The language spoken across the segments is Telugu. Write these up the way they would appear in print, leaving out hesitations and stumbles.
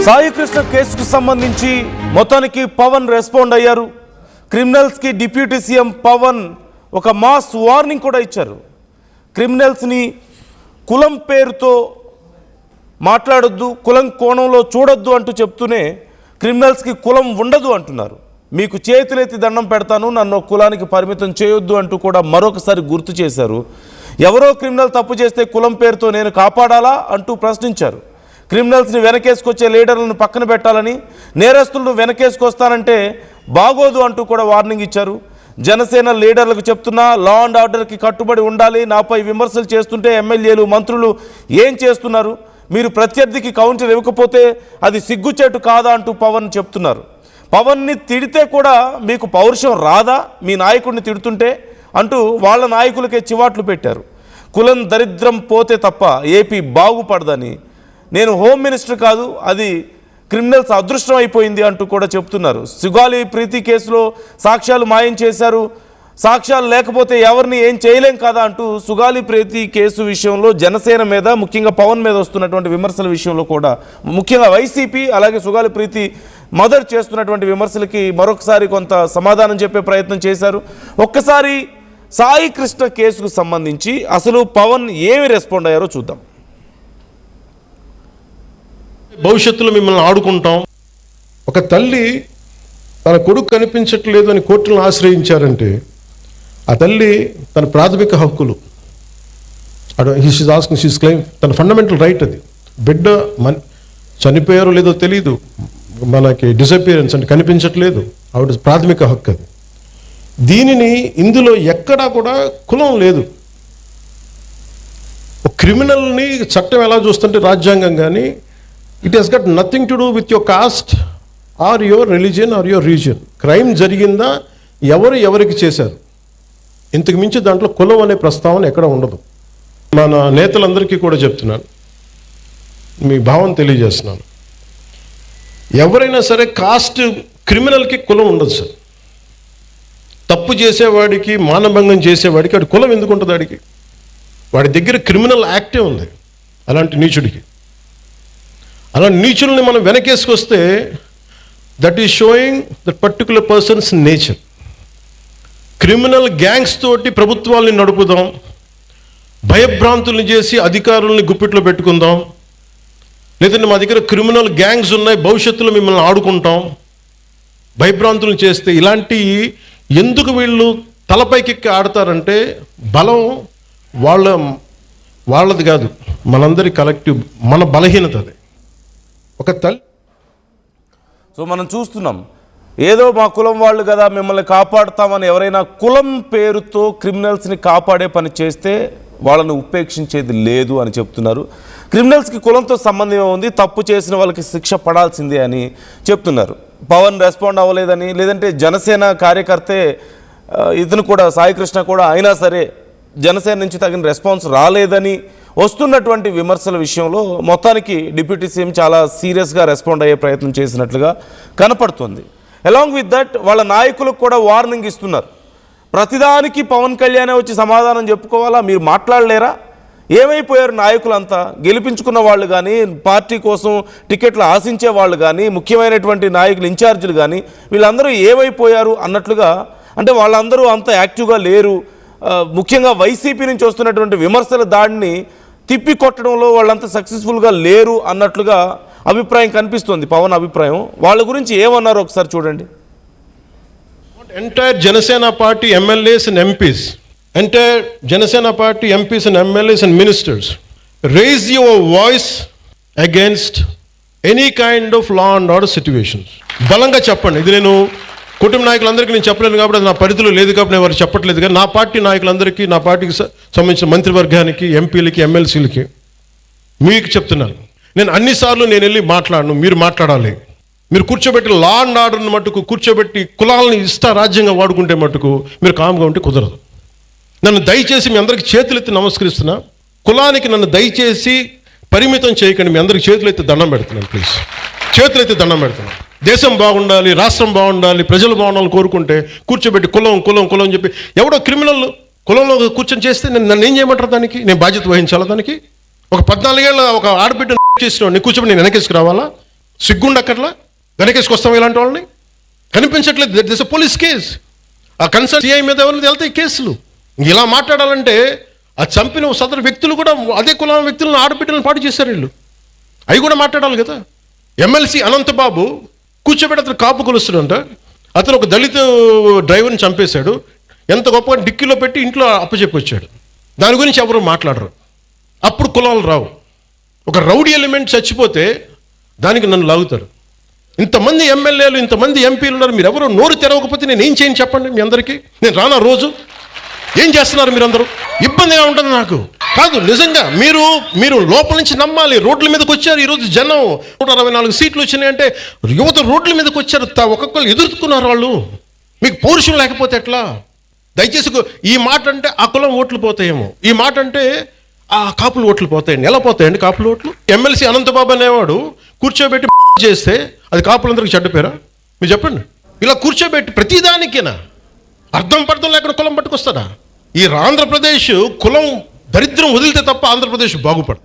సాయి కృష్ణ కేసుకు సంబంధించి మొత్తానికి పవన్ రెస్పాండ్ అయ్యారు. క్రిమినల్స్కి డిప్యూటీ సీఎం పవన్ ఒక మాస్ వార్నింగ్ కూడా ఇచ్చారు. క్రిమినల్స్ని కులం పేరుతో మాట్లాడొద్దు, కులం కోణంలో చూడొద్దు అంటూ చెప్తూనే క్రిమినల్స్కి కులం ఉండదు అంటున్నారు. మీకు చేతులెత్తి దండం పెడతాను, నన్ను కులానికి పరిమితం చేయొద్దు అంటూ కూడా మరొకసారి గుర్తు చేశారు. ఎవరో క్రిమినల్ తప్పు చేస్తే కులం పేరుతో నేను కాపాడాలా అంటూ ప్రశ్నించారు. క్రిమినల్స్ని వెనకేసుకొచ్చే లీడర్లను పక్కన పెట్టాలని, నేరస్తులను వెనకేసుకొస్తానంటే బాగోదు అంటూ కూడా వార్నింగ్ ఇచ్చారు. జనసేన లీడర్లకు చెప్తున్నా, లా అండ్ ఆర్డర్కి కట్టుబడి ఉండాలి. నాపై విమర్శలు చేస్తుంటే ఎమ్మెల్యేలు మంత్రులు ఏం చేస్తున్నారు? మీరు ప్రత్యర్థికి కౌంటర్ ఇవ్వకపోతే అది సిగ్గుచేటు కాదా అంటూ పవన్ చెప్తున్నారు. పవన్ని తిడితే కూడా మీకు పౌరుషం రాదా మీ నాయకుడిని తిడుతుంటే అంటూ వాళ్ళ నాయకులకే చివాట్లు పెట్టారు. కులం దరిద్రం పోతే తప్ప ఏపీ బాగుపడదని, నేను హోమ్ మినిస్టర్ కాదు, అది క్రిమినల్స్ అదృష్టం అయిపోయింది అంటూ కూడా చెప్తున్నారు. సుగాలి ప్రీతి కేసులో సాక్ష్యాలు మాయం చేశారు, సాక్ష్యాలు లేకపోతే ఎవరిని ఏం చేయలేం కదా అంటూ సుగాలి ప్రీతి కేసు విషయంలో జనసేన మీద, ముఖ్యంగా పవన్ మీద వస్తున్నటువంటి విమర్శల విషయంలో కూడా, ముఖ్యంగా వైసీపీ అలాగే సుగాలి ప్రీతి మదర్ చేస్తున్నటువంటి విమర్శలకి మరొకసారి కొంత సమాధానం చెప్పే ప్రయత్నం చేశారు. ఒక్కసారి సాయి కృష్ణ కేసుకు సంబంధించి అసలు పవన్ ఏమి రెస్పాండ్ అయ్యారో చూద్దాం. భవిష్యత్తులో మిమ్మల్ని ఆడుకుంటాం. ఒక తల్లి తన కొడుకు కనిపించట్లేదు అని కోర్టులను ఆశ్రయించారంటే ఆ తల్లి తన ప్రాథమిక హక్కులు షీస్ క్లెయిమ్, తన ఫండమెంటల్ రైట్ అది. బిడ్డ చనిపోయారో లేదో తెలియదు, మనకి డిసపియరెన్స్ అంటే కనిపించట్లేదు, ఆవిడ ప్రాథమిక హక్కు అది. దీనిని ఇందులో ఎక్కడా కూడా కులం లేదు. ఒక క్రిమినల్ని చట్టం ఎలా చూస్తుంటే రాజ్యాంగం కానీ, it has got nothing to do with your caste or your religion or your region. Crime జరిగిందా, ఎవరికి చేశారు, ఇంతకు మించి దాంట్లో కులం అనే ప్రస్తావన ఎక్కడ ఉండదు. మన నేతలందరికీ కూడా చెప్తున్నాను, మీ భావం తెలియజేస్తున్నాను. ఎవరైనా సరే కాస్ట్, క్రిమినల్కి కులం ఉండదు సార్. తప్పు చేసేవాడికి, మానభంగం చేసేవాడికి వాడి కులం ఎందుకు ఉంటుంది? వాడి దగ్గర క్రిమినల్ యాక్టే ఉంది. అలాంటి నీచుడికి, అలాంటి నీచుల్ని మనం వెనకేసుకొస్తే that is showing that particular person's nature. Criminal gangs తోటి ప్రభుత్వాల్ని నడుపుదాం, భయభ్రాంతుల్ని చేసి అధికారుల్ని గుప్పిట్లో పెట్టుకుందాం, లేదంటే మా దగ్గర క్రిమినల్ గ్యాంగ్స్ ఉన్నాయి, భవిష్యత్తులో మిమ్మల్ని ఆడుకుంటాం, భయభ్రాంతులను చేస్తే, ఇలాంటి ఎందుకు వీళ్ళు తలపైకెక్కి ఆడతారంటే బలం వాళ్ళది కాదు, మనందరి కలెక్టివ్, మన బలహీనత అది. ఒక తల్లి. సో మనం చూస్తున్నాం, ఏదో మా కులం వాళ్ళు కదా మిమ్మల్ని కాపాడుతామని ఎవరైనా కులం పేరుతో క్రిమినల్స్ని కాపాడే పని చేస్తే వాళ్ళని ఉపేక్షించేది లేదు అని చెప్తున్నారు. క్రిమినల్స్కి కులంతో సంబంధం ఉంది, తప్పు చేసిన వాళ్ళకి శిక్ష పడాల్సిందే అని చెప్తున్నారు. పవన్ రెస్పాండ్ అవ్వలేదని, లేదంటే జనసేన కార్యకర్తే ఇతను కూడా, సాయి కృష్ణ కూడా, అయినా సరే జనసేన నుంచి తగిన రెస్పాన్స్ రాలేదని వస్తున్నటువంటి విమర్శల విషయంలో మొత్తానికి డిప్యూటీ సీఎం చాలా సీరియస్గా రెస్పాండ్ అయ్యే ప్రయత్నం చేసినట్లుగా కనపడుతుంది. అలాంగ్ విత్ దట్ వాళ్ళ నాయకులకు కూడా వార్నింగ్ ఇస్తున్నారు. ప్రతిదానికి పవన్ కళ్యాణే వచ్చి సమాధానం చెప్పుకోవాలా, మీరు మాట్లాడలేరా? ఏమైపోయారు నాయకులంతా? గెలిపించుకున్న వాళ్ళు కానీ, పార్టీ కోసం టికెట్లు ఆశించే వాళ్ళు కానీ, ముఖ్యమైనటువంటి నాయకులు, ఇన్ఛార్జీలు కానీ, వీళ్ళందరూ ఏమైపోయారు అన్నట్లుగా, అంటే వాళ్ళందరూ అంత యాక్టివ్గా లేరు. ముఖ్యంగా వైసీపీ నుంచి వస్తున్నటువంటి విమర్శల దాడిని తిప్పి కొట్టడంలో వాళ్ళంతా సక్సెస్ఫుల్గా లేరు అన్నట్లుగా అభిప్రాయం కనిపిస్తుంది. పవన్ అభిప్రాయం, వాళ్ళ గురించి ఏమన్నారు ఒకసారి చూడండి. Entire Janasena party MLAs and MPs, entire Janasena party MPs and MLAs and ministers, raise your voice against any kind of law and order situations. బలంగా చెప్పండి. ఇది నేను కుటుంబ నాయకులందరికీ నేను చెప్పలేను కాబట్టి, అది నా పరిధిలో లేదు కాబట్టి నేను వారు చెప్పట్లేదు. కానీ నా పార్టీ నాయకులందరికీ, నా పార్టీకి సంబంధించిన మంత్రివర్గానికి, ఎంపీలకి, ఎమ్మెల్సీలకి మీకు చెప్తున్నాను, నేను అన్నిసార్లు నేను వెళ్ళి మాట్లాడను, మీరు మాట్లాడాలి. మీరు కూర్చోబెట్టి లా అండ్ ఆర్డర్ని మట్టుకు కూర్చోబెట్టి కులాలని రాజ్యంగా వాడుకుంటే మట్టుకు మీరు కామ్గా ఉంటే కుదరదు. నన్ను దయచేసి మీ అందరికీ చేతులెత్తి నమస్కరిస్తున్నా, కులానికి నన్ను దయచేసి పరిమితం చేయకండి. మీ అందరికి చేతులెత్తి దండం పెడుతున్నాను, ప్లీజ్ చేతులెత్తి దండం పెడుతున్నాను. దేశం బాగుండాలి, రాష్ట్రం బాగుండాలి, ప్రజలు బాగుండాలని కోరుకుంటే కూర్చోబెట్టి కులం కులం కులం అని చెప్పి ఎవడో క్రిమినల్ కులంలో కూర్చొని చేస్తే నన్ను ఏం చేయమంటారు? దానికి నేను బాధ్యత వహించాలా? దానికి ఒక 14 ఏళ్ళ ఒక ఆడబిడ్డ చేసిన కూర్చోబెట్టి నేను వెనకేసుకు రావాలా? సిగ్గుండక్కర్లా వెనకేసుకొస్తాం ఇలాంటి వాళ్ళని? కనిపించట్లేదు. This police case. ఆ కన్సర్న్ సిఐ మీద ఎవరిని వెళ్తాయి కేసులు? ఇలా మాట్లాడాలంటే ఆ చంపిన సదరు వ్యక్తులు కూడా అదే కులం వ్యక్తులను ఆడబిడ్డలను పాటు చేశారు వీళ్ళు. అవి కూడా మాట్లాడాలి కదా. ఎమ్మెల్సీ అనంతబాబు కూర్చోబెట్టి అతను కాపు కొలుస్తాడంట. అతను ఒక దళిత డ్రైవర్ని చంపేశాడు. ఎంత గొప్పగా డిక్కీలో పెట్టి ఇంట్లో అప్పచెప్పి వచ్చాడు. దాని గురించి ఎవరు మాట్లాడరు. అప్పుడు కులాలు రావు. ఒక రౌడీ ఎలిమెంట్ చచ్చిపోతే దానికి నన్ను లాగుతారు. ఇంతమంది ఎమ్మెల్యేలు, ఇంతమంది ఎంపీలు ఉన్నారు, మీరు ఎవరు నోరు తెరవకపోతే నేను ఏం చేయను చెప్పండి మీ అందరికీ? నేను రానా రోజు? ఏం చేస్తున్నారు మీరందరూ? ఇబ్బందిగా ఉంటుంది నాకు. కాదు, నిజంగా మీరు లోపల నుంచి నమ్మాలి. రోడ్ల మీదకి వచ్చారు ఈరోజు జనం. 164 సీట్లు వచ్చినాయంటే యువత రోడ్ల మీదకి వచ్చారు. ఒక్కొక్కరు ఎదుర్కొన్నారు వాళ్ళు. మీకు పౌరుషం లేకపోతే ఎట్లా? దయచేసి ఈ మాట అంటే ఆ కులం ఓట్లు పోతాయేమో, ఈ మాట అంటే ఆ కాపులు ఓట్లు పోతాయండి. ఎలా పోతాయండి కాపులు ఓట్లు? ఎమ్మెల్సీ అనంతబాబు అనేవాడు కూర్చోబెట్టి చేస్తే అది కాపులందరికీ చెడ్డ పేరా? మీరు చెప్పండి. ఇలా కూర్చోబెట్టి ప్రతిదానికేనా అర్థం పర్థం లేకుండా కులం పట్టుకొస్తాడా? ఈ ఆంధ్రప్రదేశ్ కులం దరిద్రం వదిలితే తప్ప ఆంధ్రప్రదేశ్ బాగుపడదు.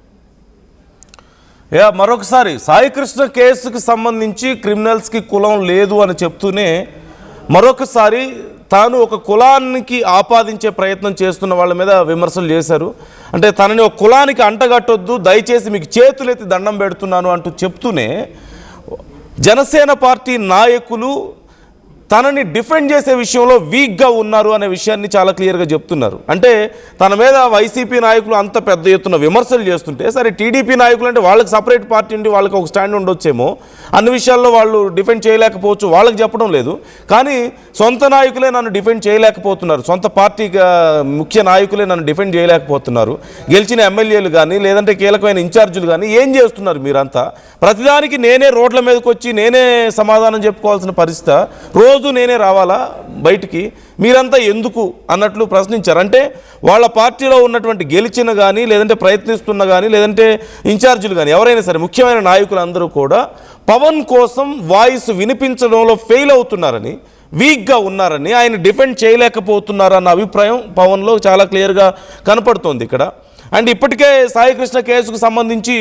మరొకసారి సాయికృష్ణ కేసుకి సంబంధించి క్రిమినల్స్కి కులం లేదు అని చెప్తూనే మరొకసారి తాను ఒక కులానికి ఆపాదించే ప్రయత్నం చేస్తున్న వాళ్ళ మీద విమర్శలు చేశారు. అంటే తనని ఒక కులానికి అంటగట్టొద్దు, దయచేసి మీకు చేతులెత్తి దండం పెడుతున్నాను అంటూ చెప్తూనే జనసేన పార్టీ నాయకులు తనని డిఫెండ్ చేసే విషయంలో వీక్గా ఉన్నారు అనే విషయాన్ని చాలా క్లియర్గా చెప్తున్నారు. అంటే తన మీద వైసీపీ నాయకులు అంత పెద్ద ఎత్తున విమర్శలు చేస్తుంటే, సరే టీడీపీ నాయకులు అంటే వాళ్ళకి సపరేట్ పార్టీ ఉండి వాళ్ళకి ఒక స్టాండ్ ఉండొచ్చేమో, అన్ని విషయాల్లో వాళ్ళు డిఫెండ్ చేయలేకపోవచ్చు, వాళ్ళకి చెప్పడం లేదు. కానీ సొంత నాయకులే నన్ను డిఫెండ్ చేయలేకపోతున్నారు, సొంత పార్టీ ముఖ్య నాయకులే నన్ను డిఫెండ్ చేయలేకపోతున్నారు. గెలిచిన ఎమ్మెల్యేలు కానీ లేదంటే కీలకమైన ఇన్ఛార్జీలు కానీ ఏం చేస్తున్నారు మీరంతా? ప్రతిదానికి నేనే రోడ్ల మీదకి వచ్చి నేనే సమాధానం చెప్పుకోవాల్సిన పరిస్థితి, రోజు నేనే రావాలా బయటికి, మీరంతా ఎందుకు అన్నట్లు ప్రశ్నించారు. అంటే వాళ్ళ పార్టీలో ఉన్నటువంటి గెలిచిన కానీ లేదంటే ప్రయత్నిస్తున్న కానీ లేదంటే ఇన్ఛార్జీలు కానీ ఎవరైనా సరే ముఖ్యమైన నాయకులు అందరూ కూడా పవన్ కోసం వాయిస్ వినిపించడంలో ఫెయిల్ అవుతున్నారని, వీక్గా ఉన్నారని, ఆయన డిఫెండ్ చేయలేకపోతున్నారన్న అభిప్రాయం పవన్లో చాలా క్లియర్గా కనపడుతోంది ఇక్కడ. అండ్ ఇప్పటికే సాయికృష్ణ కేసుకు సంబంధించి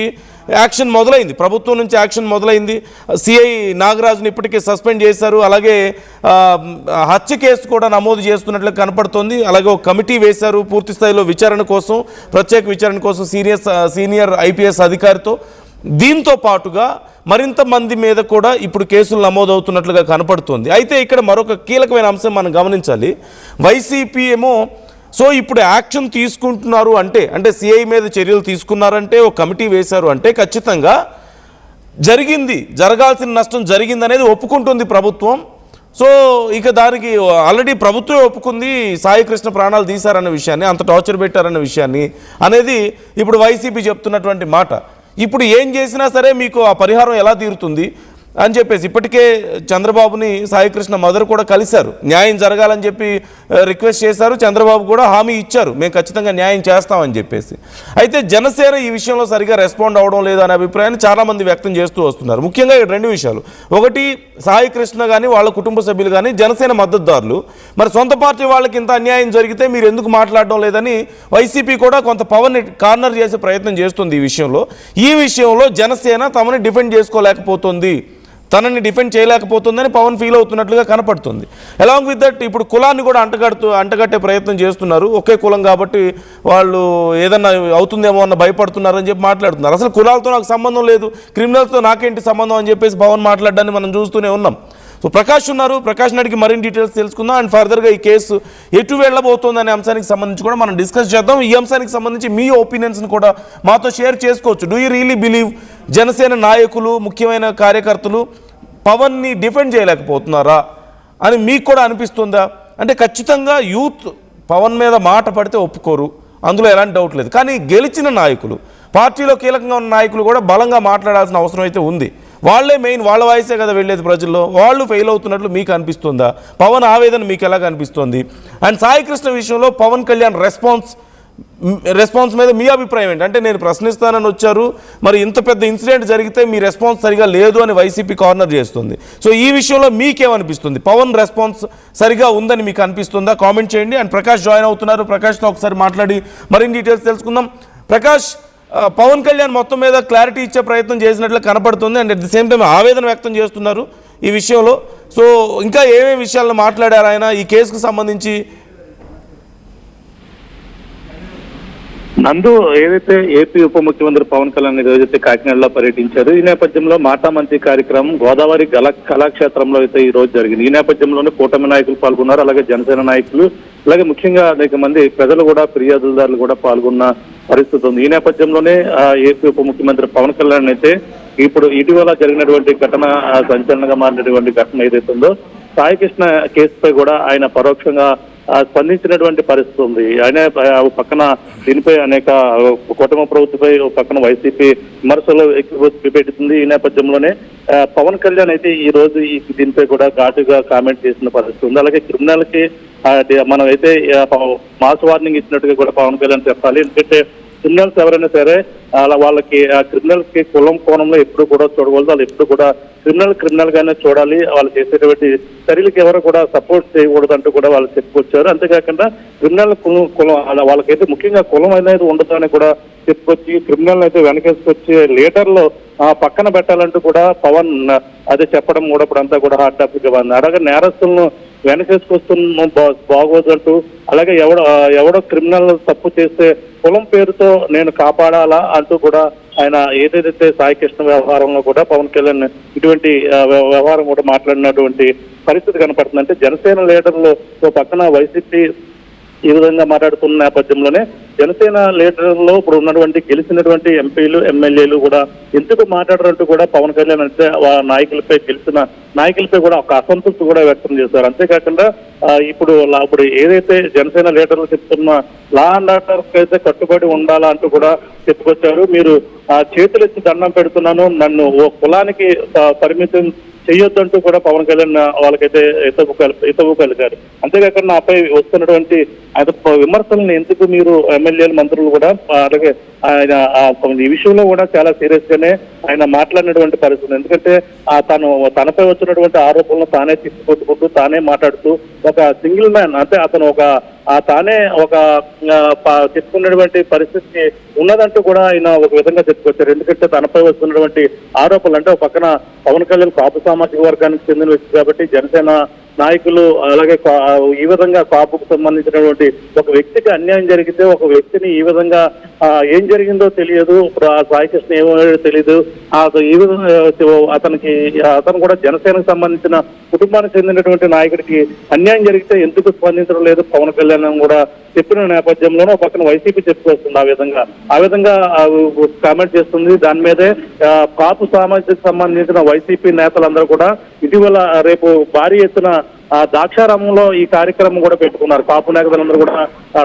యాక్షన్ మొదలైంది, ప్రభుత్వం నుంచి యాక్షన్ మొదలైంది. సిఐ నాగరాజుని ఇప్పటికే సస్పెండ్ చేశారు. అలాగే హత్య కేసు కూడా నమోదు చేస్తున్నట్లు కనపడుతోంది. అలాగే ఒక కమిటీ వేశారు పూర్తి స్థాయిలో విచారణ కోసం, ప్రత్యేక విచారణ కోసం సీనియర్ ఐపీఎస్ అధికారితో. దీంతో పాటుగా మరింత మంది మీద కూడా ఇప్పుడు కేసులు నమోదవుతున్నట్లుగా కనపడుతోంది. అయితే ఇక్కడ మరొక కీలకమైన అంశం మనం గమనించాలి. వైసీపీ ఏమో సో ఇప్పుడు యాక్షన్ తీసుకుంటున్నారు అంటే సిఐ మీద చర్యలు తీసుకున్నారంటే, ఒక కమిటీ వేశారు అంటే ఖచ్చితంగా జరగాల్సిన నష్టం జరిగిందనేది ఒప్పుకుంటుంది ప్రభుత్వం. సో ఇక దానికి ఆల్రెడీ ప్రభుత్వమే ఒప్పుకుంది, సాయికృష్ణ ప్రాణాలు తీశారన్న విషయాన్ని, అంత టార్చర్ పెట్టారన్న విషయాన్ని అనేది ఇప్పుడు వైసీపీ చెప్తున్నటువంటి మాట. ఇప్పుడు ఏం చేసినా సరే మీకు ఆ పరిహారం ఎలా తీరుతుంది అని చెప్పేసి ఇప్పటికే చంద్రబాబుని సాయికృష్ణ మదర్ కూడా కలిశారు, న్యాయం జరగాలని చెప్పి రిక్వెస్ట్ చేశారు. చంద్రబాబు కూడా హామీ ఇచ్చారు, మేము ఖచ్చితంగా న్యాయం చేస్తామని చెప్పేసి. అయితే జనసేన ఈ విషయంలో సరిగా రెస్పాండ్ అవ్వడం లేదు అనే అభిప్రాయాన్ని చాలామంది వ్యక్తం చేస్తూ వస్తున్నారు. ముఖ్యంగా రెండు విషయాలు, ఒకటి సాయికృష్ణ కానీ వాళ్ళ కుటుంబ సభ్యులు కానీ జనసేన మద్దతుదారులు, మరి సొంత పార్టీ వాళ్ళకి ఇంత అన్యాయం జరిగితే మీరు ఎందుకు మాట్లాడడం లేదని వైసీపీ కూడా కొంత పవన్ కార్నర్ చేసే ప్రయత్నం చేస్తుంది. ఈ విషయంలో జనసేన తమని డిఫెండ్ చేసుకోలేకపోతుంది, తనని డిఫెండ్ చేయలేకపోతుందని పవన్ ఫీల్ అవుతున్నట్లుగా కనపడుతుంది. అలాంగ్ విత్ దట్ ఇప్పుడు కులాన్ని కూడా అంటగట్టే ప్రయత్నం చేస్తున్నారు. ఒకే కులం కాబట్టి వాళ్ళు ఏదన్నా అవుతుందేమో అన్న భయపడుతున్నారని చెప్పి మాట్లాడుతున్నారు. అసలు కులాలతో నాకు సంబంధం లేదు, క్రిమినల్స్తో నాకేంటి సంబంధం అని చెప్పేసి పవన్ మాట్లాడడాన్ని మనం చూస్తూనే ఉన్నాం. సో ప్రకాష్ ఉన్నారు, ప్రకాష్ నాయుడికి మరిన్ని డీటెయిల్స్ తెలుసుకుందాం. అండ్ ఫర్దర్గా ఈ కేసు ఎటు వెళ్ళబోతుంది అనే అంశానికి సంబంధించి కూడా మనం డిస్కస్ చేద్దాం. ఈ అంశానికి సంబంధించి మీ ఒపీనియన్స్ని కూడా మాతో షేర్ చేసుకోవచ్చు. Do you really believe Janasena నాయకులు ముఖ్యమైన కార్యకర్తలు పవన్ని డిఫెండ్ చేయలేకపోతున్నారా అని మీకు కూడా అనిపిస్తుందా? అంటే ఖచ్చితంగా యూత్ పవన్ మీద మాట పడితే ఒప్పుకోరు, అందులో ఎలాంటి డౌట్ లేదు. కానీ గెలిచిన నాయకులు, పార్టీలో కీలకంగా ఉన్న నాయకులు కూడా బలంగా మాట్లాడాల్సిన అవసరం అయితే ఉంది. వాళ్ళే మెయిన్, వాళ్ళ వాయిసే కదా వెళ్ళేది ప్రజల్లో. వాళ్ళు ఫెయిల్ అవుతున్నట్లు మీకు అనిపిస్తుందా? పవన్ ఆవేదన మీకు ఎలా కనిపిస్తుంది? అండ్ సాయికృష్ణ విషయంలో పవన్ కళ్యాణ్ రెస్పాన్స్ మీద మీ అభిప్రాయం ఏంటి? అంటే నేను ప్రశ్నిస్తానని వచ్చారు, మరి ఇంత పెద్ద ఇన్సిడెంట్ జరిగితే మీ రెస్పాన్స్ సరిగా లేదు అని వైసీపీ కార్నర్ చేస్తుంది. సో ఈ విషయంలో మీకేమనిపిస్తుంది? పవన్ రెస్పాన్స్ సరిగా ఉందని మీకు అనిపిస్తుందా? కామెంట్ చేయండి. అండ్ ప్రకాష్ జాయిన్ అవుతున్నారు, ప్రకాష్తో ఒకసారి మాట్లాడి మరిన్ని డీటెయిల్స్ తెలుసుకుందాం. ప్రకాష్, పవన్ కళ్యాణ్ మొత్తం మీద క్లారిటీ ఇచ్చే ప్రయత్నం చేసినట్లు కనపడుతుంది. And at the same time ఆవేదన వ్యక్తం చేస్తున్నారు ఈ విషయంలో. సో ఇంకా ఏమేమి విషయాలను మాట్లాడారు ఆయన ఈ కేసుకు సంబంధించి? నందు ఏదైతే ఏపీ ఉప ముఖ్యమంత్రి పవన్ కళ్యాణ్ ఏదైతే కాకినాడలో పర్యటించారు, ఈ నేపథ్యంలో మాటా మంత్రి కార్యక్రమం గోదావరి కళాక్షేత్రంలో అయితే ఈ రోజు జరిగింది. ఈ నేపథ్యంలోనే కూటమి నాయకులు పాల్గొన్నారు, అలాగే జనసేన నాయకులు, అలాగే ముఖ్యంగా అనేక మంది ప్రజలు కూడా, ఫిర్యాదుదారులు కూడా పాల్గొన్న పరిస్థితి ఉంది. ఈ నేపథ్యంలోనే ఏపీ ఉప ముఖ్యమంత్రి పవన్ కళ్యాణ్ అయితే ఇప్పుడు ఇటీవల జరిగినటువంటి ఘటన, సంచలనంగా మారినటువంటి ఘటన ఏదైతే ఉందో సాయికృష్ణ కేసుపై కూడా ఆయన పరోక్షంగా స్పందించినటువంటి పరిస్థితి ఉంది. ఆయన పక్కన దీనిపై అనేక కూటమి ప్రభుత్వంపై పక్కన వైసీపీ విమర్శలు పెడుతుంది. ఈ నేపథ్యంలోనే పవన్ కళ్యాణ్ అయితే ఈ రోజు దీనిపై కూడా ఘాటుగా కామెంట్ చేసిన పరిస్థితి ఉంది. అలాగే క్రిమినల్ కి మనం అయితే మాస్ వార్నింగ్ ఇచ్చినట్టుగా కూడా పవన్ కళ్యాణ్ చెప్పాలి. ఎందుకంటే క్రిమినల్స్ ఎవరైనా సరే అలా వాళ్ళకి క్రిమినల్స్ కి కులం కోణంలో ఎప్పుడు కూడా చూడకూడదు. వాళ్ళు ఎప్పుడు కూడా క్రిమినల్ గానే చూడాలి. వాళ్ళు చేసేటువంటి చర్యలకు ఎవరు కూడా సపోర్ట్ చేయకూడదు అంటూ కూడా వాళ్ళు చెప్పుకొచ్చారు. అంతేకాకుండా క్రిమినల్ కులం వాళ్ళకైతే ముఖ్యంగా కులం అనేది ఉండదు అని కూడా చెప్పుకొచ్చి క్రిమినల్ అయితే వెనకేసుకొచ్చి లీడర్లు పక్కన పెట్టాలంటూ కూడా పవన్ అదే చెప్పడం కూడా ఇప్పుడు అంతా కూడా హాట్ టాపిక్ గా ఉంది. అలాగే నేరస్తులను వెనకేసుకొస్తున్న బాగోదు అంటూ, అలాగే ఎవడో క్రిమినల్ తప్పు చేస్తే కులం పేరుతో నేను కాపాడాలా అంటూ కూడా ఆయన ఏదైతే సాయికృష్ణ వ్యవహారంలో కూడా పవన్ కళ్యాణ్ ఇటువంటి వ్యవహారం కూడా మాట్లాడినటువంటి పరిస్థితి కనపడుతుంది. అంటే జనసేన లీడర్లు పక్కన వైసీపీ ఈ విధంగా మాట్లాడుతున్న నేపథ్యంలోనే జనసేన లీడర్లో ఇప్పుడు ఉన్నటువంటి గెలిచినటువంటి ఎంపీలు, ఎమ్మెల్యేలు కూడా ఎందుకు మాట్లాడరంటూ కూడా పవన్ కళ్యాణ్ అంటే నాయకులపై, గెలిచిన నాయకులపై కూడా ఒక అసంతృప్తి కూడా వ్యక్తం చేశారు. అంతేకాకుండా ఇప్పుడు ఏదైతే జనసేన లీడర్లు చెప్తున్న లా అండ్ ఆర్డర్ అయితే కట్టుబడి ఉండాలా అంటూ కూడా చెప్పుకొచ్చారు. మీరు చేతులెత్తి దండం పెడుతున్నాను, నన్ను ఓ కులానికి పరిమితం చేయొద్దంటూ కూడా పవన్ కళ్యాణ్ వాళ్ళకైతే హితవు కలిగారు. అంతేకాకుండా నాపై వస్తున్నటువంటి విమర్శలను ఎందుకు మీరు ఎమ్మెల్యేలు, మంత్రులు కూడా అలాగే ఆయన ఈ విషయంలో కూడా చాలా సీరియస్ గానే ఆయన మాట్లాడినటువంటి పరిస్థితి. ఎందుకంటే తనపై వచ్చినటువంటి ఆరోపణలను తానే తిప్పికొట్టుకుంటూ, తానే మాట్లాడుతూ ఒక సింగిల్ మ్యాన్, అంటే అతను తానే చెప్పుకున్నటువంటి పరిస్థితి ఉన్నదంటూ కూడా ఆయన ఒక విధంగా చెప్పుకొచ్చారు. ఎందుకంటే తనపై వస్తున్నటువంటి ఆరోపణలు అంటే ఒక పక్కన పవన్ కళ్యాణ్ కాపు సామాజిక వర్గానికి చెందిన వ్యక్తి కాబట్టి జనసేన నాయకులు, అలాగే ఈ విధంగా కాపుకు సంబంధించినటువంటి ఒక వ్యక్తికి అన్యాయం జరిగితే ఒక వ్యక్తిని ఈ విధంగా ఏం జరిగిందో తెలియదు, ఇప్పుడు ఆ సాయికృష్ణ ఏమో తెలియదు, ఈ విధంగా అతను కూడా జనసేనకు సంబంధించిన కుటుంబానికి చెందినటువంటి నాయకుడికి అన్యాయం జరిగితే ఎందుకు స్పందించడం లేదు పవన్ కళ్యాణ్ కూడా చెప్పిన నేపథ్యంలోనూ పక్కన వైసీపీ చెప్పుకొస్తుంది. ఆ విధంగా కామెంట్ చేస్తుంది. దాని మీదే కాపు సామాజిక సంబంధించిన వైసీపీ నేతలందరూ కూడా ఇటీవల రేపు భారీ ఎత్తున ద్రాక్షారామంలో ఈ కార్యక్రమం కూడా పెట్టుకున్నారు. కాపు నాయకులందరూ కూడా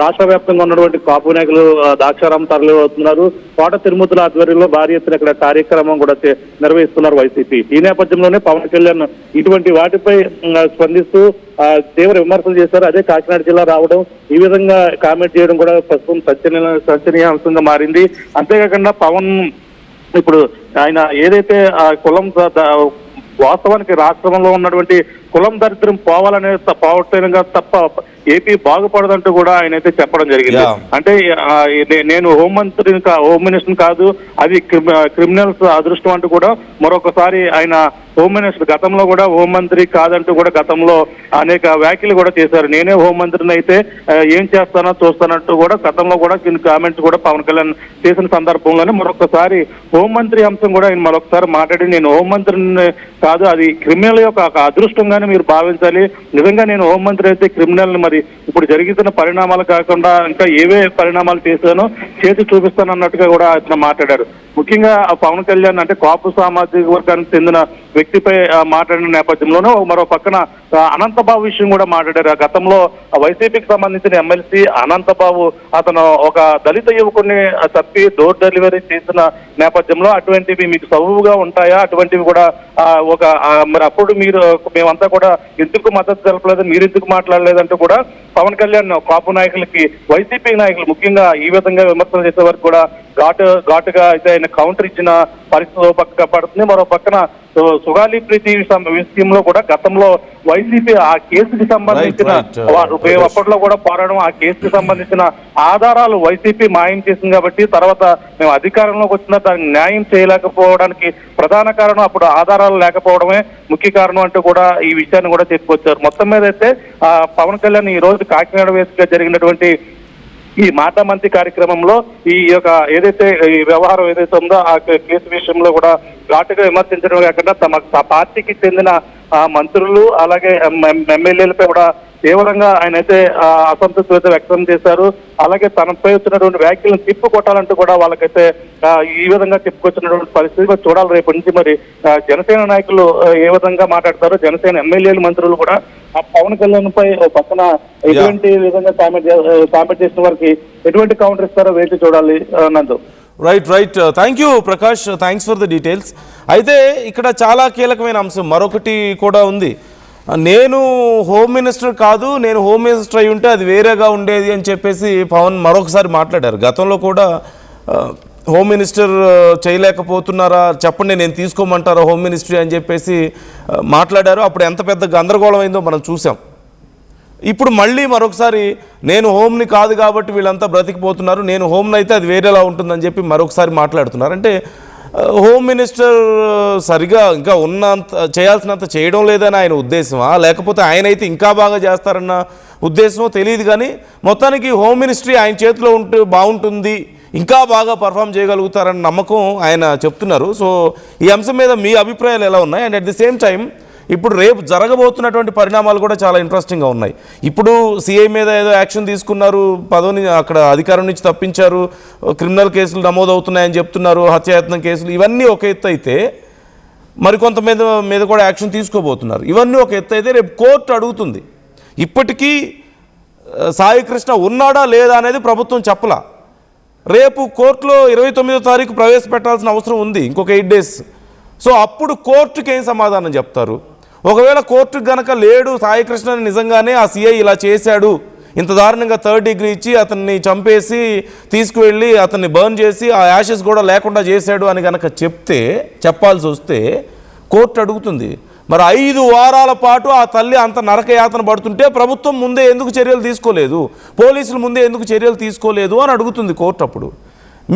రాష్ట్ర వ్యాప్తంగా ఉన్నటువంటి కాపు నాయకులు ద్రాక్షారామం తరలి అవుతున్నారు. కోట తిరుమతుల ఆధ్వర్యంలో భారీ ఎత్తున ఇక్కడ కార్యక్రమం కూడా నిర్వహిస్తున్నారు వైసీపీ. ఈ నేపథ్యంలోనే పవన్ కళ్యాణ్ ఇటువంటి వాటిపై స్పందిస్తూ తీవ్ర విమర్శలు చేశారు. అదే కాకినాడ జిల్లా రావడం, ఈ విధంగా కామెంట్ చేయడం కూడా ప్రస్తుతం చర్చనీయాంశంగా మారింది. అంతేకాకుండా పవన్ ఇప్పుడు ఆయన ఏదైతే కులం వాస్తవానికి రాష్ట్రంలో ఉన్నటువంటి కులం దరిద్రం పోవటంగా తప్ప ఏపీ బాగుపడదంటూ కూడా ఆయన అయితే చెప్పడం జరిగింది. అంటే నేను హోమ్ మినిస్టర్ కాదు, అది క్రిమినల్స్ అదృష్టం అంటూ కూడా మరొకసారి ఆయన హోమ్ మినిస్టర్, గతంలో కూడా హోంమంత్రి కాదంటూ కూడా గతంలో అనేక వ్యాఖ్యలు కూడా చేశారు. నేనే హోంమంత్రిని అయితే ఏం చేస్తానో చూస్తానంటూ కూడా గతంలో కూడా కామెంట్స్ కూడా పవన్ కళ్యాణ్ చేసిన సందర్భంలోనే మరొకసారి హోంమంత్రి అంశం కూడా ఆయన మరొకసారి మాట్లాడి, నేను హోంమంత్రిని కాదు, అది క్రిమినల్ యొక్క అదృష్టంగానే మీరు భావించాలి, నిజంగా నేను హోంమంత్రి అయితే క్రిమినల్ మరి ఇప్పుడు జరుగుతున్న పరిణామాలు కాకుండా ఇంకా ఏవే పరిణామాలు చేశానో చేసి చూపిస్తానన్నట్టుగా కూడా ఆయన మాట్లాడారు. ముఖ్యంగా పవన్ కళ్యాణ్ అంటే కాపు సామాజిక వర్గానికి చెందిన వ్యక్తిపై మాట్లాడిన నేపథ్యంలోనూ మరో పక్కన అనంతబాబు విషయం కూడా మాట్లాడారు. గతంలో వైసీపీకి సంబంధించిన ఎమ్మెల్సీ అనంతబాబు అతను ఒక దళిత యువకుడిని తప్పి డోర్ డెలివరీ చేసిన నేపథ్యంలో అటువంటివి మీకు సబబుగా ఉంటాయా, అటువంటివి కూడా మరి అప్పుడు మేమంతా కూడా ఎందుకు మద్దతు తెలపలేదు, మీరు ఎందుకు మాట్లాడలేదంటూ కూడా పవన్ కళ్యాణ్ కాపు నాయకులకి, వైసీపీ నాయకులు ముఖ్యంగా ఈ విధంగా విమర్శలు చేసే వరకు కూడా ఘాటుగా అయితే ఆయన కౌంటర్ ఇచ్చిన పరిస్థితి పక్క పడుతుంది. మరో పక్కన సుగాలి ప్రీతి విషయంలో కూడా గతంలో వైసీపీ ఆ కేసుకి సంబంధించిన అప్పట్లో కూడా పోరాడడం, ఆ కేసుకి సంబంధించిన ఆధారాలు వైసీపీ మాయం చేసింది కాబట్టి తర్వాత మేము అధికారంలోకి వచ్చినా దానికి న్యాయం చేయలేకపోవడానికి ప్రధాన కారణం అప్పుడు ఆధారాలు లేకపోవడమే ముఖ్య కారణం అంటూ కూడా ఈ విషయాన్ని కూడా చెప్పుకొచ్చారు. మొత్తం మీద అయితే పవన్ కళ్యాణ్ ఈ రోజు కాకినాడ వేదికగా జరిగినటువంటి ఈ మాట మంత్రి కార్యక్రమంలో ఈ యొక్క ఏదైతే ఈ వ్యవహారం ఏదైతే ఉందో ఆ కేసు విషయంలో కూడా ఘాటుగా విమర్శించడం కాకుండా తమ పార్టీకి చెందిన మంత్రులు అలాగే ఎమ్మెల్యేలపై కూడా తీవ్రంగా ఆయన అయితే అసంతృప్తి వ్యక్తం చేశారు. అలాగే తనపై వచ్చినటువంటి వ్యాఖ్యలను తిప్పుకొట్టాలంటూ కూడా వాళ్ళకైతే ఈ విధంగా చెప్పుకొచ్చినటువంటి పరిస్థితి చూడాలి. రేపు నుంచి మరి జనసేన నాయకులు ఏ విధంగా మాట్లాడతారో, జనసేన ఎమ్మెల్యేలు మంత్రులు కూడా ఆ పవన్ కళ్యాణ్ పై పక్కన ఎటువంటి విధంగా కామెంట్ చేసిన వారికి ఎటువంటి కౌంటర్ ఇస్తారో వేచి చూడాలి. నందు right thank you Prakash, thanks for the details. అయితే ఇక్కడ చాలా కీలకమైన అంశం మరొకటి కూడా ఉంది. నేను హోమ్ మినిస్టర్ కాదు, నేను హోమ్ మినిస్టర్ అయి ఉంటే అది వేరేగా ఉండేది అని చెప్పేసి పవన్ మరొకసారి మాట్లాడారు. గతంలో కూడా హోమ్ మినిస్టర్ చేయలేకపోతున్నారా చెప్పండి, నేను తీసుకోమంటారా హోమ్ మినిస్ట్రీ అని చెప్పేసి మాట్లాడారు. అప్పుడు ఎంత పెద్ద గందరగోళం అయిందో మనం చూసాం. ఇప్పుడు మళ్ళీ మరొకసారి నేను హోమ్ని కాదు కాబట్టి వీళ్ళంతా బ్రతికిపోతున్నారు, నేను హోమ్ని అయితే అది వేరేలా ఉంటుందని చెప్పి మరొకసారి మాట్లాడుతున్నారు. అంటే హోమ్ మినిస్టర్ సరిగా ఇంకా ఉన్నంత చేయాల్సినంత చేయడం లేదని ఆయన ఉద్దేశమా, లేకపోతే ఆయన అయితే ఇంకా బాగా చేస్తారన్న ఉద్దేశమో తెలియదు. కానీ మొత్తానికి హోమ్ మినిస్ట్రీ ఆయన చేతిలో ఉంటే బాగుంటుంది, ఇంకా బాగా పర్ఫామ్ చేయగలుగుతారన్న నమ్మకం ఆయన చెప్తున్నారు. సో ఈ అంశం మీద మీ అభిప్రాయాలు ఎలా ఉన్నాయి? And at the same time ఇప్పుడు రేపు జరగబోతున్నటువంటి పరిణామాలు కూడా చాలా ఇంట్రెస్టింగ్గా ఉన్నాయి. ఇప్పుడు సిఐ మీద ఏదో యాక్షన్ తీసుకున్నారు, పదవిని అక్కడ అధికారం నుంచి తప్పించారు, క్రిమినల్ కేసులు నమోదవుతున్నాయని చెప్తున్నారు, హత్యాయత్నం కేసులు, ఇవన్నీ ఒక ఎత్తు అయితే మరికొంత మీద కూడా యాక్షన్ తీసుకోబోతున్నారు. ఇవన్నీ ఒక ఎత్తు అయితే రేపు కోర్టు అడుగుతుంది. ఇప్పటికీ సాయి కృష్ణ ఉన్నాడా లేదా అనేది ప్రభుత్వం చెప్పలా. రేపు కోర్టులో 29వ తారీఖు ప్రవేశపెట్టాల్సిన అవసరం ఉంది, ఇంకొక 8 days. సో అప్పుడు కోర్టుకి ఏం సమాధానం చెప్తారు? ఒకవేళ కోర్టుకు గనక లేడు సాయి కృష్ణని నిజంగానే ఆ సిఐ ఇలా చేశాడు, ఇంత దారుణంగా 3rd degree ఇచ్చి అతన్ని చంపేసి తీసుకువెళ్ళి అతన్ని బర్న్ చేసి ఆ యాషెస్ కూడా లేకుండా చేశాడు అని గనక చెప్పాల్సి వస్తే కోర్టు అడుగుతుంది. మరి 5 వారాల పాటు ఆ తల్లి అంత నరకయాతన పడుతుంటే ప్రభుత్వం ముందే ఎందుకు చర్యలు తీసుకోలేదు, పోలీసులు ముందే ఎందుకు చర్యలు తీసుకోలేదు అని అడుగుతుంది కోర్టు. అప్పుడు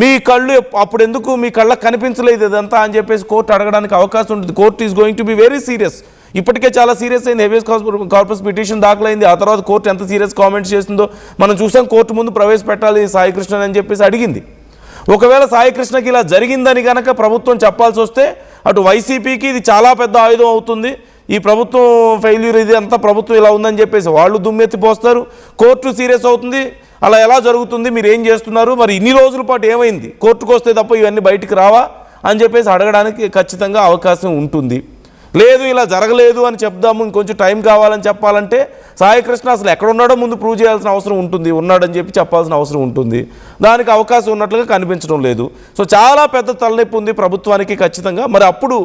మీ కళ్ళు అప్పుడు ఎందుకు మీ కళ్ళకు కనిపించలేదు ఇదంతా అని చెప్పేసి కోర్టు అడగడానికి అవకాశం ఉంటుంది. Court is going to be very serious. ఇప్పటికే చాలా సీరియస్ అయింది, హెబియస్ కార్పస్ పిటిషన్ దాఖలైంది. ఆ తర్వాత కోర్టు ఎంత సీరియస్ కామెంట్స్ చేస్తుందో మనం చూసాం. కోర్టు ముందు ప్రవేశపెట్టాలి సాయి కృష్ణ అని చెప్పేసి అడిగింది. ఒకవేళ సాయి కృష్ణకి ఇలా జరిగిందని కనుక ప్రభుత్వం చెప్పాల్సి వస్తే అటు వైసీపీకి ఇది చాలా పెద్ద ఆయుధం అవుతుంది. ఈ ప్రభుత్వం ఫెయిల్యూర్, ఇది అంతా ప్రభుత్వం ఇలా ఉందని చెప్పేసి వాళ్ళు దుమ్మెత్తిపోస్తారు, కోర్టు సీరియస్ అవుతుంది. అలా ఎలా జరుగుతుంది, మీరు ఏం చేస్తున్నారు, మరి ఇన్ని రోజుల పాటు ఏమైంది, కోర్టుకు వస్తే తప్ప ఇవన్నీ బయటికి రావా అని చెప్పేసి అడగడానికి ఖచ్చితంగా అవకాశం ఉంటుంది. లేదు ఇలా జరగలేదు అని చెప్దాము, ఇంకొంచెం టైం కావాలని చెప్పాలంటే సాయి కృష్ణ అసలు ఎక్కడ ఉన్నాడో ముందు ప్రూవ్ చేయాల్సిన అవసరం ఉంటుంది, ఉన్నాడని చెప్పి చెప్పాల్సిన అవసరం ఉంటుంది. దానికి అవకాశం ఉన్నట్లుగా కనిపించడం లేదు. సో చాలా పెద్ద తలనొప్పి ఉంది ప్రభుత్వానికి ఖచ్చితంగా. మరి అప్పుడు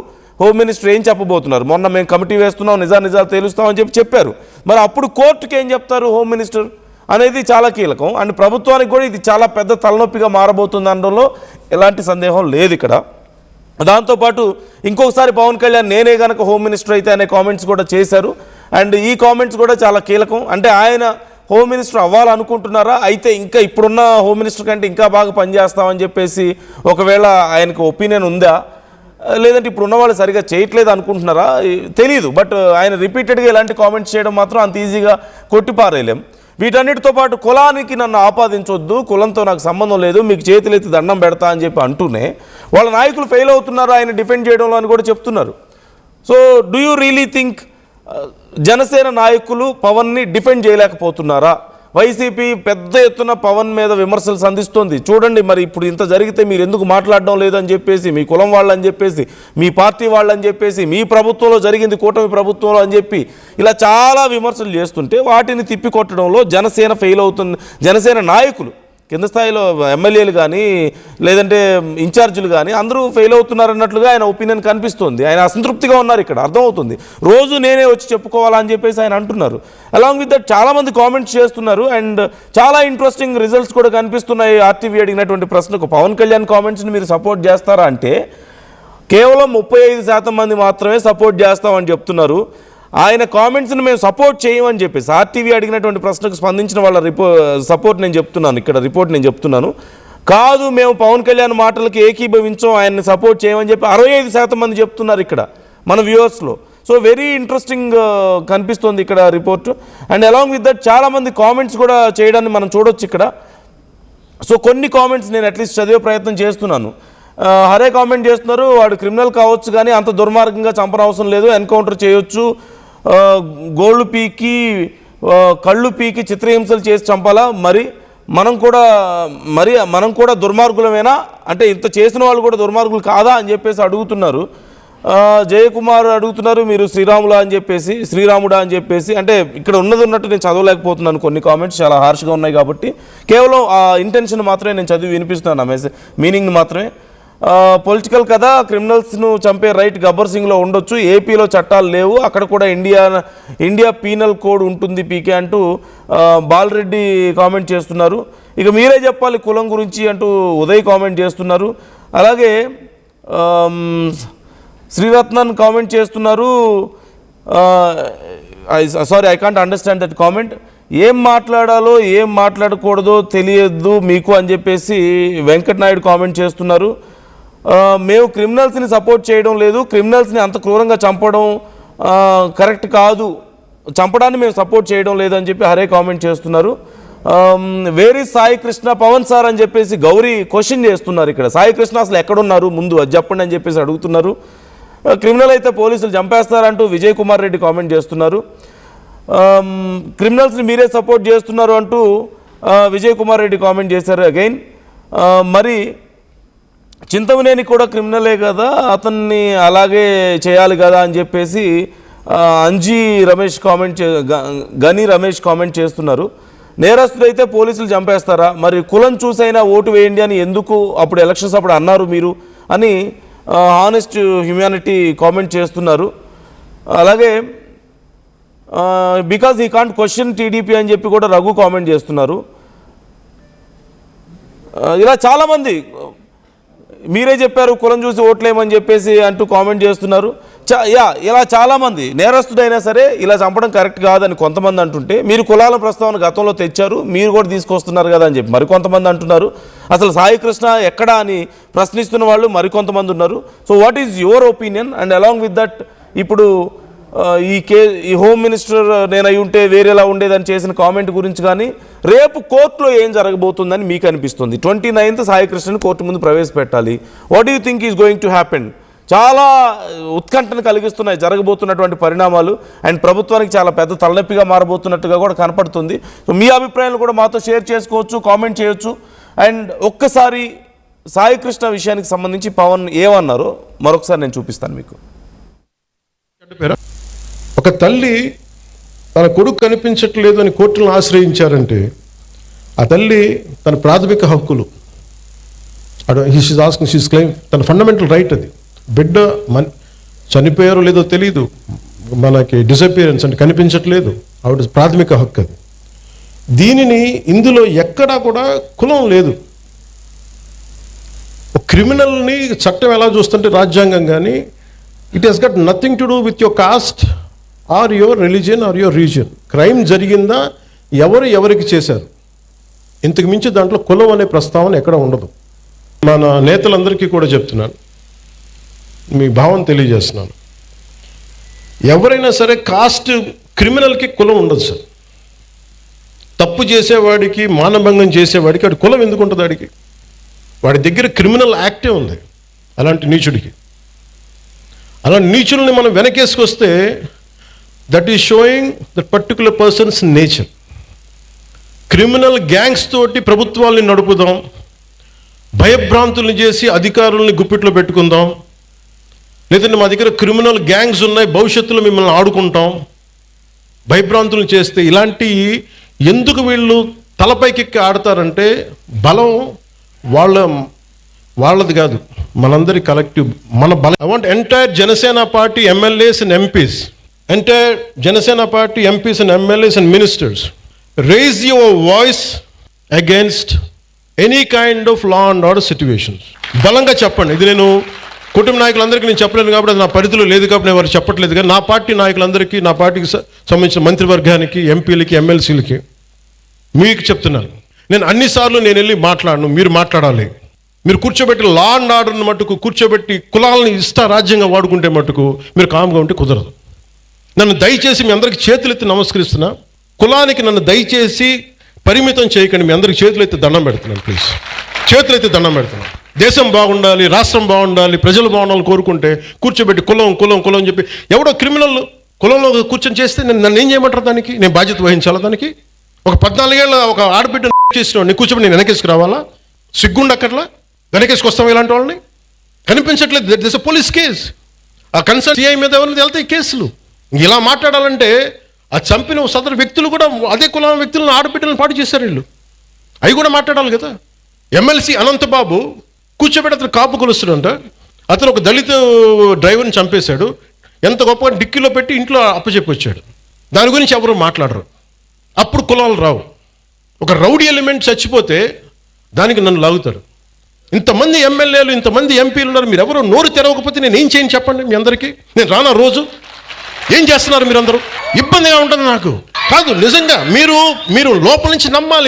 హోమ్ మినిస్టర్ ఏం చెప్పబోతున్నారు? మొన్న మేము కమిటీ వేస్తున్నాం, నిజాలు తేలుస్తామని చెప్పారు. మరి అప్పుడు కోర్టుకి ఏం చెప్తారు హోమ్ మినిస్టర్ అనేది చాలా కీలకం. అండ్ ప్రభుత్వానికి కూడా ఇది చాలా పెద్ద తలనొప్పిగా మారబోతుంది అనడంలో ఎలాంటి సందేహం లేదు ఇక్కడ. దాంతోపాటు ఇంకొకసారి పవన్ కళ్యాణ్ నేనే కనుక హోమ్ మినిస్టర్ అయితే అనే కామెంట్స్ కూడా చేశారు. అండ్ ఈ కామెంట్స్ కూడా చాలా కీలకం. అంటే ఆయన హోమ్ మినిస్టర్ అవ్వాలనుకుంటున్నారా, అయితే ఇంకా ఇప్పుడున్న హోమ్ మినిస్టర్ కంటే ఇంకా బాగా పనిచేస్తామని చెప్పేసి ఒకవేళ ఆయనకు ఒపీనియన్ ఉందా, లేదంటే ఇప్పుడు ఉన్న వాళ్ళు సరిగా చేయట్లేదు అనుకుంటున్నారా తెలియదు. బట్ ఆయన రిపీటెడ్గా ఇలాంటి కామెంట్స్ చేయడం మాత్రం అంత ఈజీగా కొట్టిపారేయలేం. వీటన్నిటితో పాటు కులానికి నన్ను ఆపాదించొద్దు, కులంతో నాకు సంబంధం లేదు, మీకు చేతులెత్తి దండం పెడతా అని చెప్పి అంటూనే వాళ్ళ నాయకులు ఫెయిల్ అవుతున్నారు ఆయన డిఫెండ్ చేయడంలో అని కూడా చెప్తున్నారు. So do you really think Janasena నాయకులు పవన్ని డిఫెండ్ చేయలేకపోతున్నారా? వైసీపీ పెద్ద ఎత్తున పవన్ మీద విమర్శలు సంధిస్తోంది. చూడండి మరి ఇప్పుడు ఇంత జరిగితే మీరు ఎందుకు మాట్లాడడం లేదని చెప్పేసి, మీ కులం వాళ్ళని చెప్పేసి, మీ పార్టీ వాళ్ళని చెప్పేసి, మీ ప్రభుత్వంలో జరిగింది కూటమి ప్రభుత్వంలో అని చెప్పి ఇలా చాలా విమర్శలు చేస్తుంటే వాటిని తిప్పికొట్టడంలో జనసేన ఫెయిల్ అవుతుంది. జనసేన నాయకులు కింద స్థాయిలో ఎమ్మెల్యేలు కానీ లేదంటే ఇన్ఛార్జీలు కానీ అందరూ ఫెయిల్ అవుతున్నారన్నట్లుగా ఆయన ఒపీనియన్ కనిపిస్తుంది. ఆయన అసంతృప్తిగా ఉన్నారు, ఇక్కడ అర్థమవుతుంది. రోజు నేనే వచ్చి చెప్పుకోవాలని చెప్పేసి ఆయన అంటున్నారు. అలాంగ్ విత్ దట్ చాలామంది కామెంట్స్ చేస్తున్నారు అండ్ చాలా ఇంట్రెస్టింగ్ రిజల్ట్స్ కూడా కనిపిస్తున్నాయి. ఆర్టీవీ అడిగినటువంటి ప్రశ్నకు పవన్ కళ్యాణ్ కామెంట్స్ని మీరు సపోర్ట్ చేస్తారా అంటే కేవలం 35% మంది మాత్రమే సపోర్ట్ చేస్తామని చెప్తున్నారు. ఆయన కామెంట్స్ని మేము సపోర్ట్ చేయమని చెప్పేసి ఆర్టీవీ అడిగినటువంటి ప్రశ్నకు స్పందించిన వాళ్ళ రిపోర్ట్ నేను చెప్తున్నాను. కాదు, మేము పవన్ కళ్యాణ్ మాటలకి ఏకీభవించం, ఆయన్ని సపోర్ట్ చేయమని చెప్పి 65% మంది చెప్తున్నారు ఇక్కడ మన వ్యూవర్స్లో. సో వెరీ ఇంట్రెస్టింగ్ కనిపిస్తుంది ఇక్కడ report. And along with that చాలామంది కామెంట్స్ కూడా చేయడాన్ని మనం చూడొచ్చు ఇక్కడ. సో కొన్ని కామెంట్స్ నేను అట్లీస్ట్ చదివే ప్రయత్నం చేస్తున్నాను. హరే కామెంట్ చేస్తున్నారు, వాడు క్రిమినల్ కావచ్చు కానీ అంత దుర్మార్గంగా చంపనవసరం లేదు, ఎన్కౌంటర్ చేయొచ్చు, గోళ్ళు పీకి కళ్ళు పీకి చిత్రహింసలు చేసి చంపాలా, మనం కూడా దుర్మార్గులమేనా అంటే ఇంత చేసిన వాళ్ళు కూడా దుర్మార్గులు కాదా అని చెప్పేసి అడుగుతున్నారు. జయకుమార్ అడుగుతున్నారు మీరు శ్రీరాముడా అని చెప్పేసి. అంటే ఇక్కడ ఉన్నట్టు నేను చదవలేకపోతున్నాను, కొన్ని కామెంట్స్ చాలా హార్ష్గా ఉన్నాయి కాబట్టి కేవలం ఆ ఇంటెన్షన్ మాత్రమే నేను చదివి వినిపిస్తున్నాను, మీనింగ్ని మాత్రమే. పొలిటికల్ కదా, క్రిమినల్స్ను చంపే రైట్ గబ్బర్ సింగ్లో ఉండొచ్చు, ఏపీలో చట్టాలు లేవు, అక్కడ కూడా ఇండియా పీనల్ కోడ్ ఉంటుంది పీకే అంటూ బాలరెడ్డి కామెంట్ చేస్తున్నారు. ఇక మీరే చెప్పాలి కులం గురించి అంటూ ఉదయ్ కామెంట్ చేస్తున్నారు. అలాగే శ్రీరత్నన్ కామెంట్ చేస్తున్నారు, sorry I can't understand that comment. ఏం మాట్లాడాలో ఏం మాట్లాడకూడదో తెలియదు మీకు అని చెప్పేసి వెంకట్ నాయుడు కామెంట్ చేస్తున్నారు. మేము క్రిమినల్స్ని సపోర్ట్ చేయడం లేదు, క్రిమినల్స్ని అంత క్రూరంగా చంపడం కరెక్ట్ కాదు, చంపడాన్ని మేము సపోర్ట్ చేయడం లేదు అని చెప్పి హరే కామెంట్ చేస్తున్నారు. వేరీ సాయి కృష్ణ పవన్ సార్ అని చెప్పేసి గౌరీ క్వశ్చన్ చేస్తున్నారు. ఇక్కడ సాయి కృష్ణ అసలు ఎక్కడున్నారు ముందు అది చెప్పండి అని చెప్పేసి అడుగుతున్నారు. క్రిమినల్ అయితే పోలీసులు చంపేస్తారంటూ విజయ్ కుమార్ రెడ్డి కామెంట్ చేస్తున్నారు. క్రిమినల్స్ని మీరే సపోర్ట్ చేస్తున్నారు అంటూ విజయ్ కుమార్ రెడ్డి కామెంట్ చేశారు అగైన్. మరి చింతమనేని కూడా క్రిమినలే కదా, అతన్ని అలాగే చేయాలి కదా అని చెప్పేసి గని రమేష్ కామెంట్ చేస్తున్నారు. నేరస్తుడైతే పోలీసులు చంపేస్తారా, మరి కులం చూసైనా ఓటు వేయండి అని ఎందుకు అప్పుడు ఎలక్షన్స్ అప్పుడు అన్నారు మీరు అని హానెస్ట్ హ్యూమానిటీ కామెంట్ చేస్తున్నారు. అలాగే because he can't question TDP అని చెప్పి కూడా రఘు కామెంట్ చేస్తున్నారు. ఇలా చాలామంది మీరే చెప్పారు కులం చూసి ఓట్లేమని చెప్పేసి అంటూ కామెంట్ చేస్తున్నారు. ఇలా చాలామంది నేరస్తుడైనా సరే ఇలా చంపడం కరెక్ట్ కాదని కొంతమంది అంటుంటే మీరు కులాల ప్రస్తావన గతంలో తెచ్చారు, మీరు కూడా తీసుకొస్తున్నారు కదా అని చెప్పి మరికొంతమంది అంటున్నారు. అసలు సాయి కృష్ణ ఎక్కడా అని ప్రశ్నిస్తున్న వాళ్ళు మరికొంతమంది ఉన్నారు. So what is your opinion? And along with that ఇప్పుడు ఈ హోమ్ మినిస్టర్ నేను అయి ఉంటే వేరేలా ఉండేదని చేసిన కామెంట్ గురించి కానీ రేపు కోర్టులో ఏం జరగబోతుందని మీకు అనిపిస్తుంది? 29th సాయి కృష్ణని కోర్టు ముందు ప్రవేశపెట్టాలి. What you think is going to happen? చాలా ఉత్కంఠను కలిగిస్తున్నాయి జరగబోతున్నటువంటి పరిణామాలు అండ్ ప్రభుత్వానికి చాలా పెద్ద తలనొప్పిగా మారబోతున్నట్టుగా కూడా కనపడుతుంది. సో మీ అభిప్రాయాలు కూడా మాతో షేర్ చేసుకోవచ్చు, కామెంట్ చేయొచ్చు. అండ్ ఒక్కసారి సాయి కృష్ణ విషయానికి సంబంధించి పవన్ ఏమన్నారో మరొకసారి నేను చూపిస్తాను మీకు. ఒక తల్లి తన కొడుకు కనిపించట్లేదు అని కోర్టులను ఆశ్రయించారంటే ఆ తల్లి తన ప్రాథమిక హక్కులు క్లెయిమ్ తన ఫండమెంటల్ రైట్, అది బిడ్డ చనిపోయారో లేదో తెలియదు, మనకి డిసపియరెన్స్ అంటే కనిపించట్లేదు, ఆవిడ ప్రాథమిక హక్కు అది. దీనిని ఇందులో ఎక్కడా కూడా కులం లేదు. క్రిమినల్ని చట్టం ఎలా చూస్తుంటే రాజ్యాంగం కానీ it has got nothing to do with your caste or your religion or your region. Crime జరిగిందా, ఎవరికి చేశారు, ఇంతకు మించి దాంట్లో కులం అనే ప్రస్తావన ఎక్కడ ఉండదు. మన నేతలందరికీ కూడా చెప్తున్నాను, మీ భావం తెలియజేస్తున్నాను. ఎవరైనా సరే కాస్ట్ క్రిమినల్కి కులం ఉండదు సార్. తప్పు చేసేవాడికి మానభంగం చేసేవాడికి వాడి కులం ఎందుకు ఉంటుంది? వాడి దగ్గర క్రిమినల్ యాక్టే ఉంది. అలాంటి నీచుడికి, అలాంటి నీచుల్ని మనం వెనకేసుకొస్తే that is showing that particular person's nature. Criminal gangs తోటి ప్రభుత్వాల్ని నడుపుదాం, భయభ్రాంతుల్ని చేసి అధికారుల్ని గుప్పిట్లో పెట్టుకుందాం, లేదంటే మా దగ్గర క్రిమినల్ గ్యాంగ్స్ ఉన్నాయి భవిష్యత్తులో మిమ్మల్ని ఆడుకుంటాం, భయభ్రాంతులను చేస్తే ఇలాంటి ఎందుకు వీళ్ళు తలపైకెక్కి ఆడతారంటే బలం వాళ్ళది కాదు, మనందరి కలెక్టివ్ మన బలం. I want entire Janasena party MLAs and MPs, entire Janasena party MPs and MLAs and ministers, raise your voice against any kind of law and order situations. బలంగా చెప్పండి. ఇది నేను కుటుంబ నాయకులందరికీ నేను చెప్పలేను కాబట్టి అది నా పరిధిలో లేదు కాబట్టి నేను వారు చెప్పట్లేదు. కానీ నా పార్టీ నాయకులందరికీ, నా పార్టీకి సంబంధించిన మంత్రివర్గానికి, ఎంపీలకి, ఎమ్మెల్సీలకి మీకు చెప్తున్నాను, నేను అన్నిసార్లు నేను వెళ్ళి మాట్లాడను, మీరు మాట్లాడాలి. మీరు కూర్చోబెట్టి లా అండ్ ఆర్డర్ని మట్టుకు కూర్చోబెట్టి కులాలని రాజ్యంగా వాడుకుంటే మట్టుకు మీరు కామ్గా ఉంటే కుదరదు. నన్ను దయచేసి మీ అందరికీ చేతులెత్తి నమస్కరిస్తున్నా, కులానికి నన్ను దయచేసి పరిమితం చేయకండి. మీ అందరికి చేతులెత్తి దండం పెడుతున్నాను, ప్లీజ్ చేతులెత్తి దండం పెడుతున్నాను. దేశం బాగుండాలి, రాష్ట్రం బాగుండాలి, ప్రజలు బాగుండాలని కోరుకుంటే కూర్చోబెట్టి కులం కులం కులం అని చెప్పి ఎవడో క్రిమినల్ కులంలో కూర్చొని చేస్తే నన్ను ఏం చేయమంటారు? దానికి నేను బాధ్యత వహించాలా? దానికి ఒక 14 ఏళ్ళ ఒక ఆడబిడ్డ చేసిన నీ కూర్చోబెట్టి నేను వెనకేసుకు రావాలా? సిగ్గుండక్కర్లా? వెనకేసుకొస్తాం ఇలాంటి వాళ్ళని? కనిపించట్లేదు. This police case. ఆ కన్సర్న్ సిఐ మీద ఎవరిని వెళ్తే ఈ కేసులు. ఇలా మాట్లాడాలంటే ఆ చంపిన సదరు వ్యక్తులు కూడా అదే కులం వ్యక్తులను, ఆడబిడ్డలను పాటు చేశారు వీళ్ళు. అవి కూడా మాట్లాడాలి కదా. ఎమ్మెల్సీ అనంతబాబు కూర్చోబెట్టి అతను కాపు కొలుస్తాడంట. అతను ఒక దళిత డ్రైవర్ని చంపేశాడు. ఎంత గొప్పగా డిక్కీలో పెట్టి ఇంట్లో అప్పచెప్పి వచ్చాడు. దాని గురించి ఎవరు మాట్లాడరు. అప్పుడు కులాలు రావు. ఒక రౌడీ ఎలిమెంట్ చచ్చిపోతే దానికి నన్ను లాగుతారు. ఇంతమంది ఎమ్మెల్యేలు, ఇంతమంది ఎంపీలు ఉన్నారు, మీరు ఎవరు నోరు తెరవకపోతే నేను ఏం చేయను చెప్పండి? మీ అందరికీ నేను రానా రోజు? ఏం చేస్తున్నారు మీరందరూ? ఇబ్బందిగా ఉంటుంది నాకు. కాదు, నిజంగా మీరు లోపల నుంచి నమ్మాలి.